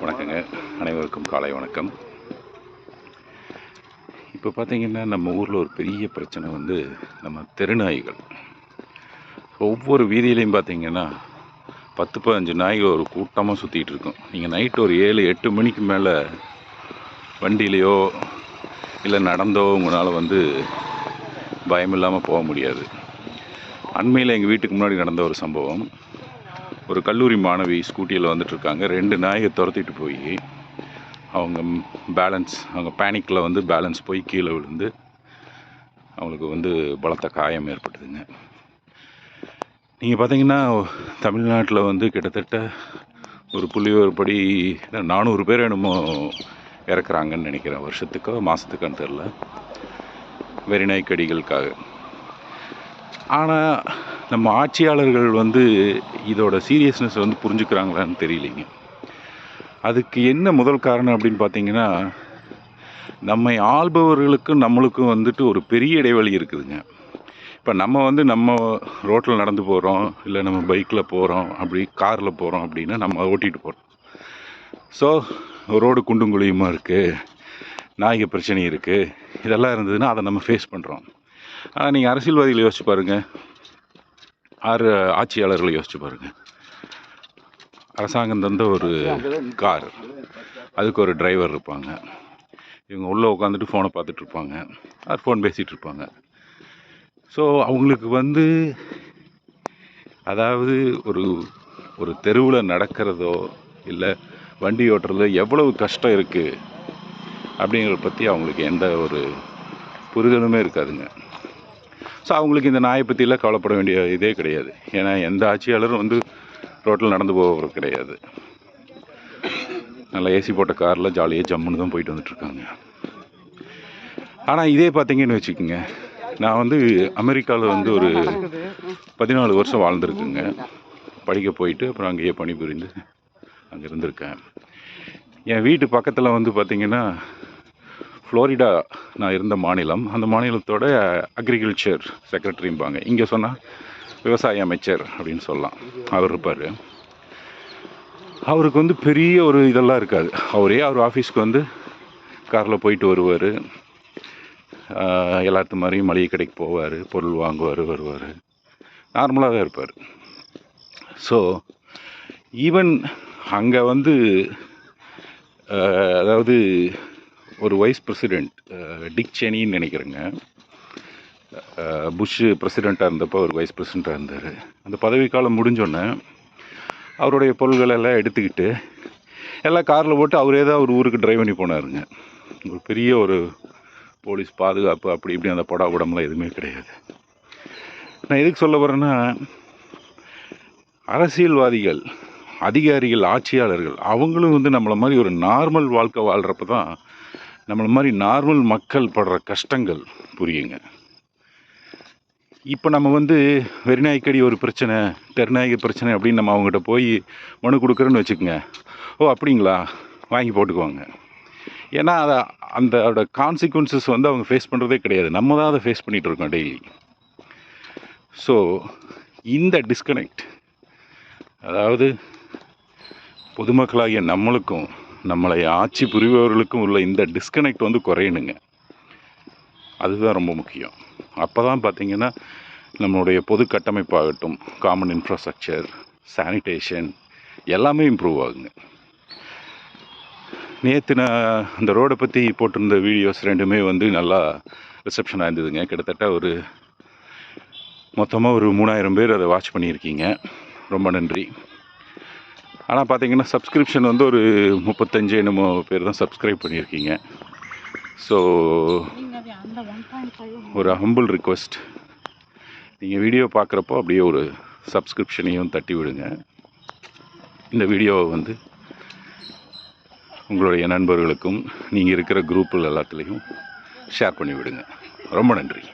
வணக்கங்க. அனைவருக்கும் காலை வணக்கம். இப்போ பார்த்தீங்கன்னா, நம்ம ஊரில் ஒரு பெரிய பிரச்சனை வந்து நம்ம தெருநாய்கள். ஒவ்வொரு வீதியிலையும் பார்த்தீங்கன்னா 10-15 நாய்கள் ஒரு கூட்டமாக சுற்றிட்டு இருக்கும். நீங்கள் நைட்டு ஒரு 7-8 மணிக்கு மேலே வண்டியிலையோ இல்லை நடந்தோ உங்களால் வந்து பயம் இல்லாமல் போக முடியாது. அண்மையில் எங்கள் வீட்டுக்கு முன்னாடி நடந்த ஒரு சம்பவம். ஒரு கல்லூரி மாணவி ஸ்கூட்டியில் வந்துட்டுருக்காங்க. 2 நாய்கள் துரத்திட்டு போய் அவங்க பேனிக்கில் வந்து பேலன்ஸ் போய் கீழே விழுந்து அவங்களுக்கு வந்து பலத்த காயம் ஏற்பட்டுதுங்க. நீங்கள் பார்த்தீங்கன்னா தமிழ்நாட்டில் வந்து கிட்டத்தட்ட ஒரு புள்ளிவிவரப்படி 400 பேர் என்னமோ இறக்குறாங்கன்னு நினைக்கிறேன், வருஷத்துக்கோ மாதத்துக்கான்னு தெரில, வெறிநாய் கடிகளுக்காக. ஆனால் நம்ம ஆட்சியாளர்கள் வந்து இதோட சீரியஸ்னஸ் வந்து புரிஞ்சுக்கிறாங்களான்னு தெரியலைங்க. அதுக்கு என்ன முதல் காரணம் அப்படின்னு பார்த்தீங்கன்னா, நம்மை ஆள்பவர்களுக்கும் நம்மளுக்கும் வந்துட்டு ஒரு பெரிய இடைவெளி இருக்குதுங்க. இப்போ நம்ம ரோட்டில் நடந்து போகிறோம், இல்லை நம்ம பைக்கில் போகிறோம், அப்படி காரில் போகிறோம் அப்படின்னா நம்ம ஓட்டிகிட்டு போகிறோம். ஸோ ரோடு குண்டும் குழியுமா இருக்குது, நாய்க்கு பிரச்சனை இருக்குது, இதெல்லாம் இருந்ததுன்னா அதை நம்ம ஃபேஸ் பண்ணுறோம். ஆனால் நீங்கள் அரசியல்வாதிகளை யோசிச்சு பாருங்கள், ஆட்சியாளர்களை யோசிச்சு பாருங்கள். அரசாங்கம் தந்த ஒரு கார், அதுக்கு ஒரு டிரைவர் இருப்பாங்க. இவங்க உள்ளே உட்காந்துட்டு ஃபோனை பார்த்துட்ருப்பாங்க, அது ஃபோன் பேசிகிட்டு இருப்பாங்க. ஸோ அவங்களுக்கு வந்து அதாவது ஒரு தெருவில் நடக்கிறதோ இல்லை வண்டி ஓட்டுறதோ எவ்வளவு கஷ்டம் இருக்குது அப்படிங்கிறத பற்றி அவங்களுக்கு எந்த ஒரு புரிதலுமே இருக்காதுங்க. ஸோ அவங்களுக்கு இந்த நாயை பற்றிலாம் கவலைப்பட வேண்டிய இதே கிடையாது. ஏன்னா எந்த ஆட்சியாளரும் வந்து ரோட்டில் நடந்து போகிறது கிடையாது. நல்லா ஏசி போட்ட காரில் ஜாலியாக ஜம்முன்னு தான் போயிட்டு வந்துட்டுருக்காங்க. ஆனால் இதே பார்த்தீங்கன்னு வச்சுக்கோங்க, நான் வந்து அமெரிக்காவில் வந்து ஒரு 14 வருஷம் வாழ்ந்துருக்குங்க. படிக்க போயிட்டு அப்புறம் அங்கேயே பணிபுரிந்து அங்கே இருந்திருக்கேன். என் வீட்டு பக்கத்தில் வந்து பார்த்திங்கன்னா ஃப்ளோரிடா நான் இருந்த மாநிலம், அந்த மாநிலத்தோட அக்ரிகல்ச்சர் செக்ரட்டரிம்பாங்க. இங்கே சொன்னால் விவசாய அமைச்சர் அப்படின்னு சொல்லலாம். அவர் இருப்பார். அவருக்கு வந்து பெரிய ஒரு இதெல்லாம் இருக்காது. அவர் ஆஃபீஸ்க்கு வந்து காரில் போயிட்டு வருவார். எல்லாத்து மாதிரியும் மளிகை கடைக்கு போவார், பொருள் வாங்குவார், வருவார், நார்மலாக தான் இருப்பார். ஸோ ஈவன் அங்கே வந்து அதாவது ஒரு வைஸ் பிரசிடெண்ட் டிக் செனின்னு நினைக்கிறேங்க, புஷ் பிரசிடெண்ட்டாக இருந்தப்போ ஒரு வைஸ் பிரசிடெண்ட்டாக இருந்தார். அந்த பதவிக்காலம் முடிஞ்சோடனே அவருடைய பொருள்களை எல்லாம் எடுத்துக்கிட்டு எல்லாம் காரில் போட்டு அவரே தான் ஒரு ஊருக்கு டிரைவ் பண்ணி போனாருங்க. ஒரு பெரிய ஒரு போலீஸ் பாதுகாப்பு அப்படி இப்படி அந்த படாபடம்லாம் எதுவுமே கிடையாது. நான் எதுக்கு சொல்ல வரேன்னா, அரசியல்வாதிகள், அதிகாரிகள், ஆட்சியாளர்கள் அவங்களும் வந்து நம்மளை மாதிரி ஒரு நார்மல் வாழ்க்கை வாழ்கிறப்ப தான் நம்மளை மாதிரி நார்மல் மக்கள் படுற கஷ்டங்கள் புரியுங்க. இப்போ நம்ம வந்து வெறிநாய்க்கடி ஒரு பிரச்சனை, தெருநாய்க்கு பிரச்சனை அப்படின்னு நம்ம அவங்ககிட்ட போய் மனு கொடுக்குறோன்னு வச்சுக்கோங்க. ஓ அப்படிங்களா, வாங்கி போட்டுக்குவாங்க. ஏன்னா அதோட கான்சிக்வன்சஸ் வந்து அவங்க ஃபேஸ் பண்ணுறதே கிடையாது. நம்ம தான் அதை ஃபேஸ் பண்ணிகிட்டு இருக்கோம் டெய்லி. ஸோ இந்த டிஸ்கனெக்ட், அதாவது பொதுமக்களாகிய நம்மளுக்கும் நம்மளை ஆட்சி புரிபவர்களுக்கும் உள்ள இந்த டிஸ்கனெக்ட் வந்து குறையணுங்க. அதுதான் ரொம்ப முக்கியம். அப்போ தான் பார்த்திங்கன்னா நம்மளுடைய பொது கட்டமைப்பாகட்டும், காமன் இன்ஃப்ராஸ்ட்ரக்சர், சானிடேஷன் எல்லாமே இம்ப்ரூவ் ஆகுங்க. நேற்று நான் அந்த ரோடை பற்றி போட்டிருந்த வீடியோஸ் 2மே வந்து நல்லா ரிசப்ஷனாக இருந்ததுங்க. கிட்டத்தட்ட மொத்தமாக ஒரு 3000 பேர் அதை வாட்ச் பண்ணியிருக்கீங்க. ரொம்ப நன்றி. ஆனால் பார்த்தீங்கன்னா சப்ஸ்கிரிப்ஷன் வந்து ஒரு 35 என்னமோ பேர் தான் சப்ஸ்கிரைப் பண்ணியிருக்கீங்க. ஸோ ஒரு ஹம்பிள் ரிக்வெஸ்ட், நீங்கள் வீடியோ பார்க்குறப்போ அப்படியே ஒரு சப்ஸ்கிரிப்ஷனையும் தட்டி விடுங்க. இந்த வீடியோவை வந்து உங்களுடைய நண்பர்களுக்கும் நீங்கள் இருக்கிற குரூப்பில் எல்லாத்துலேயும் ஷேர் பண்ணி விடுங்க. ரொம்ப நன்றி.